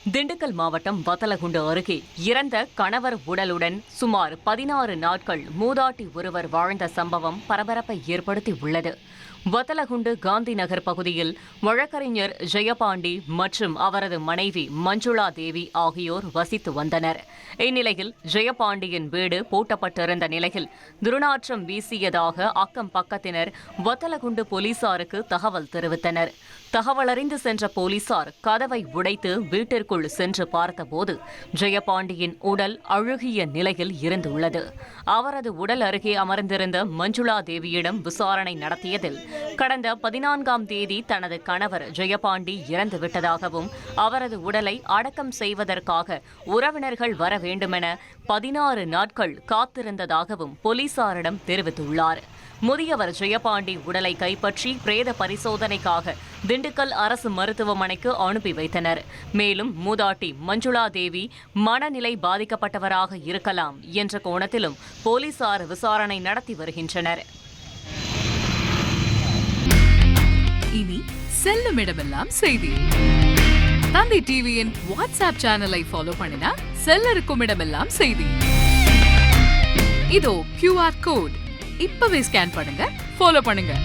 திண்டுக்கல் மாவட்டம் வத்தலகுண்டு அருகே இறந்த கணவர் உடலுடன் சுமார் 16 நாட்கள் மூதாட்டி ஒருவர் வாழ்ந்த சம்பவம் பரபரப்பை ஏற்படுத்தியுள்ளது. வத்தலகுண்டு காந்தி நகர் பகுதியில் வழக்கறிஞர் ஜெயபாண்டி மற்றும் அவரது மனைவி மஞ்சுளா தேவி ஆகியோர் வசித்து வந்தனர். இந்நிலையில் ஜெயபாண்டியின் வீடு பூட்டப்பட்டிருந்த நிலையில் துர்நாற்றம் வீசியதாக அக்கம் பக்கத்தினர் வத்தலகுண்டு போலீசாருக்கு தகவல் தெரிவித்தனர். தகவலறிந்து சென்ற போலீசார் கதவை உடைத்து வீட்டிற்குள் சென்று பார்த்தபோது ஜெயபாண்டியின் உடல் அழுகிய நிலையில் இருந்துள்ளது. அவரது உடல் அருகே அமர்ந்திருந்த மஞ்சுளா தேவியிடம் விசாரணை நடத்தியதில் கடந்த 14ஆம் தேதி தனது கணவர் ஜெயபாண்டி இறந்துவிட்டதாகவும் அவரது உடலை அடக்கம் செய்வதற்காக உறவினர்கள் வர வேண்டுமென 16 நாட்கள் காத்திருந்ததாகவும் போலீசாரிடம் தெரிவித்துள்ளார். முதியவர் ஜெயபாண்டி உடலை கைப்பற்றி பிரேத பரிசோதனைக்காக திண்டுக்கல் அரசு மருத்துவமனைக்கு அனுப்பி வைத்தனர். மேலும் மூதாட்டி மஞ்சுளா தேவி மனநிலை பாதிக்கப்பட்டவராக இருக்கலாம் என்ற கோணத்திலும் போலீசார் விசாரணை நடத்தி வருகின்றனர். இனி செல்லும் இடமெல்லாம் செய்தி. தந்தி டிவியின் வாட்ஸ்அப் சேனலை ஃபாலோ பண்ணினா செல்ல இருக்கும் இடமெல்லாம் செய்தி. இதோ QR கோட் இப்பவே ஸ்கேன் பண்ணுங்க, ஃபாலோ பண்ணுங்க.